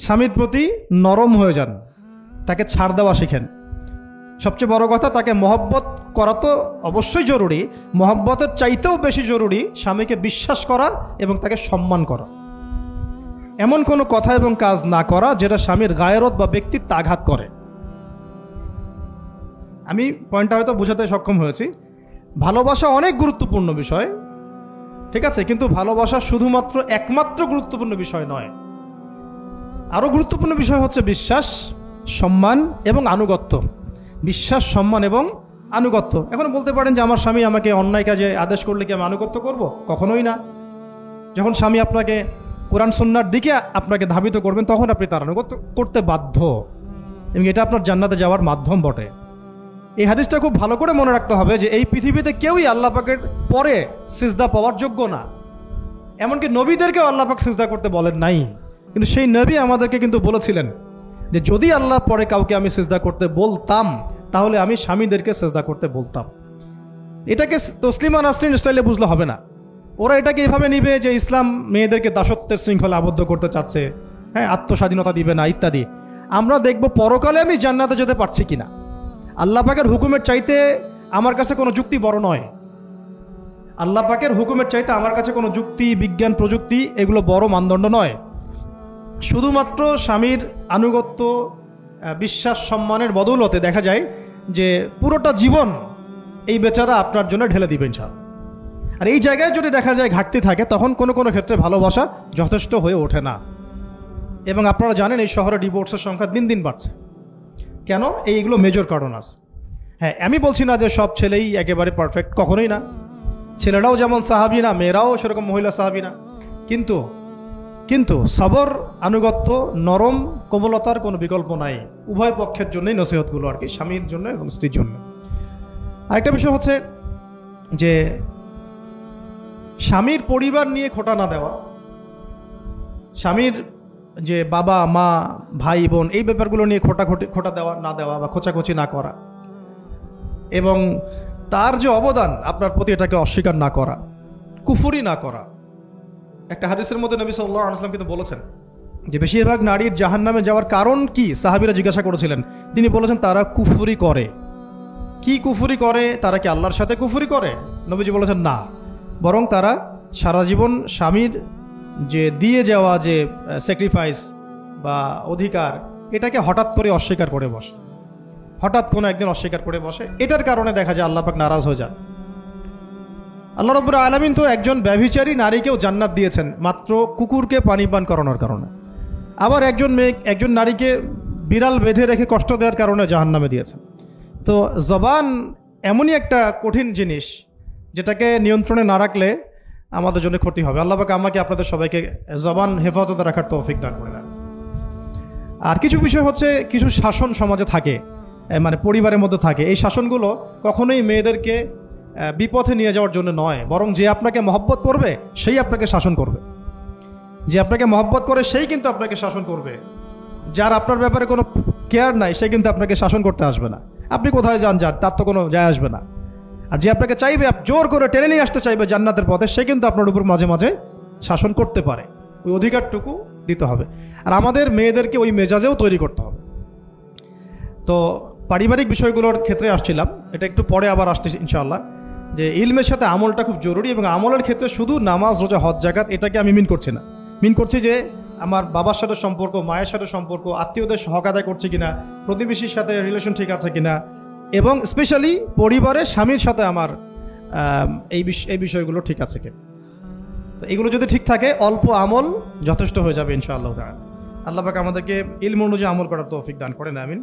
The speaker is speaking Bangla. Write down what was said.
স্বামীর প্রতি নরম হয়ে যান, তাকে ছাড় দেওয়া শিখেন। সবচেয়ে বড় কথা, তাকে মহব্বত করা তো অবশ্যই জরুরি, মহব্বতের চাইতেও বেশি জরুরি স্বামীকে বিশ্বাস করা এবং তাকে সম্মান করা। এমন কোনো কথা এবং কাজ না করা যেটা স্বামীর গায়রত বা ব্যক্তিত্ব আঘাত করে। আমি পয়েন্টটা হয়তো বোঝাতে সক্ষম হয়েছি। ভালোবাসা অনেক গুরুত্বপূর্ণ বিষয়, ঠিক আছে, কিন্তু ভালোবাসা শুধুমাত্র একমাত্র গুরুত্বপূর্ণ বিষয় নয়। আরও গুরুত্বপূর্ণ বিষয় হচ্ছে বিশ্বাস, সম্মান এবং আনুগত্য। বিশ্বাস, সম্মান এবং আনুগত্য। এখন বলতে পারেন যে আমার স্বামী আমাকে অন্যায় কাজে আদেশ করলে কি আমি আনুগত্য করব? কখনোই না। যখন স্বামী আপনাকে কোরআন সুন্নাহর দিকে আপনাকে ধাবিত করবেন, তখন আপনি তার আনুগত্য করতে বাধ্য, এবং এটা আপনার জান্নাতে যাওয়ার মাধ্যম বটে। এই হাদিসটা খুব ভালো করে মনে রাখতে হবে যে এই পৃথিবীতে কেউই আল্লাহ পাকের পরে সিজদা পাওয়ার যোগ্য না। এমনকি নবীদেরকেও আল্লাহ পাক সিজদা করতে বলেন নাই, কিন্তু সেই নবী আমাদেরকে কিন্তু বলেছিলেন যে যদি আল্লাহ পরে কাউকে আমি সিজদা করতে বলতাম তাহলে আমি স্বামীদেরকে সিজদা করতে বলতাম। এটাকে তসলিমা নাসরিন স্টাইলে বুঝলে হবে না। ওরা এটাকে এভাবে নিবে যে ইসলাম মেয়েদেরকে দাসত্বের শৃঙ্খলা আবদ্ধ করতে চাচ্ছে, হ্যাঁ, আত্মস্বাধীনতা দিবে না ইত্যাদি। আমরা দেখব পরকালে আমি জান্নাতে যেতে পারছি কিনা। আল্লাহ পাকের হুকুমের চাইতে আমার কাছে কোনো যুক্তি বড় নয়। আল্লাহ পাকের হুকুমের চাইতে আমার কাছে কোনো যুক্তি, বিজ্ঞান, প্রযুক্তি এগুলো বড় মানদণ্ড নয়। শুধুমাত্র স্বামীর আনুগত্য, বিশ্বাস, সম্মানের বদৌলতে দেখা যায় যে পুরোটা জীবন এই বেচারা আপনার জন্য ঢেলে দিবেন ইনশাআল্লাহ। আর এই জায়গায় যদি দেখা যায় ঘাটতি থাকে, তখন কোনো কোনো ক্ষেত্রে ভালোবাসা যথেষ্ট হয়ে ওঠে না। এবং আপনারা জানেন এই শহরে ডিভোর্সের সংখ্যা দিন দিন বাড়ছে। কেন? এইগুলো মেজর কারণ আছে। হ্যাঁ, আমি বলছি না যে সব ছেলেই একেবারে পারফেক্ট, কখনোই না। ছেলেরাও যেমন সাহাবী না, মেয়েরাও সেরকম মহিলা সাহাবী না। কিন্তু সবর, আনুগত্য, নরম কোমলতার কোনো বিকল্প নাই। উভয় পক্ষের জন্যই নসিহতগুলো আর কি, স্বামীর জন্য এবং স্ত্রীর জন্য। আরেকটা বিষয় হচ্ছে যে স্বামীর পরিবার নিয়ে খোঁটা না দেওয়া, স্বামীর যে বাবা মা ভাই বোন এই ব্যাপারগুলো নিয়ে খোঁটা দেওয়া না দেওয়া বা খোঁচাখুচি না করা, এবং তার যে অবদান আপনার প্রতি এটাকে অস্বীকার না করা, কুফরি না করা। একটা হাদিসের মধ্যে নবী সাল্লাল্লাহু আলাইহি ওয়াসাল্লাম কিন্তু বলেছেন যে বেশিরভাগ নারীর জাহান্নামে যাওয়ার কারণ কি? সাহাবীরা জিজ্ঞাসা করেছিলেন, তিনি বলেছেন তারা কুফরি করে। কি কুফরি করে? তারা কি আল্লাহর সাথে কুফরি করে? নবীজি বলেছেন না, বরং তারা সারা জীবন স্বামীর যে দিয়ে যাওয়া যে স্যাক্রিফাইস বা অধিকার, এটাকে হঠাৎ করে অস্বীকার করে বসে, হঠাৎ কোনো একদিন অস্বীকার করে বসে। এটার কারণে দেখা যায় আল্লাহ পাক নারাজ হয়ে যান। আল্লাহ রাব্বুল আলামিন তো একজন ব্যভিচারী নারীকেও জান্নাত দিয়েছেন মাত্র কুকুরকে পানি পান করানোর কারণে। আবার একজন নারীকে বিড়াল বেঁধে রেখে কষ্ট দেওয়ার কারণে জাহান্নামে দিয়েছেন। তো জবান এমনই একটা কঠিন জিনিস, যেটাকে নিয়ন্ত্রণে না রাখলে আমাদের জন্য ক্ষতি হবে। আল্লাহ পাক আমাকে আপনাদের সবাইকে জবান হেফাজতে রাখার তৌফিক দান করে দেন। আর কিছু বিষয় হচ্ছে, কিছু শাসন সমাজে থাকে, মানে পরিবারের মধ্যে থাকে। এই শাসনগুলো কখনোই মেয়েদেরকে বিপথে নিয়ে যাওয়ার জন্য নয়, বরং যে আপনাকে মহব্বত করবে সেই আপনাকে শাসন করবে। যে আপনাকে মহব্বত করে সেই কিন্তু আপনাকে শাসন করবে। যার আপনার ব্যাপারে কোনো কেয়ার নাই সে কিন্তু আপনাকে শাসন করতে আসবে না। আপনি কোথায় যান তার তো কোনো যায় আসবে না। আর যে আপনাকে চাইবে, জোর করে টেনে নিয়ে আসতে চাইবে জান্নাতের পথে, সে কিন্তু আপনার উপর মাঝে মাঝে শাসন করতে পারে। ওই অধিকারটুকু দিতে হবে। আর আমাদের মেয়েদেরকে ওই মেজাজেও তৈরি করতে হবে। তো পারিবারিক বিষয়গুলোর ক্ষেত্রে আসছিলাম, এটা একটু পরে আবার আসতেছি ইনশাআল্লাহ, যে ইলমের সাথে আমলটা খুব জরুরি। এবং আমলের ক্ষেত্রে শুধু নামাজ, রোজা, হজ, যাকাত এটাকে আমি মিন করছি না। মিন করছি যে আমার বাবার সাথে সম্পর্ক, মায়ের সাথে সম্পর্ক, আত্মীয়দের হক আদায় করছি কিনা, প্রতিবেশীর সাথে রিলেশন ঠিক আছে কিনা, এবং স্পেশালি পরিবারের স্বামীর সাথে আমার এই বিষয়গুলো ঠিক আছে কিনা। তো এগুলো যদি ঠিক থাকে, অল্প আমল যথেষ্ট হয়ে যাবে ইনশাআল্লাহ তাআলা। আল্লাহ পাক আমাদেরকে ইলম অনুযায়ী আমল করার তৌফিক দান করেন, আমিন।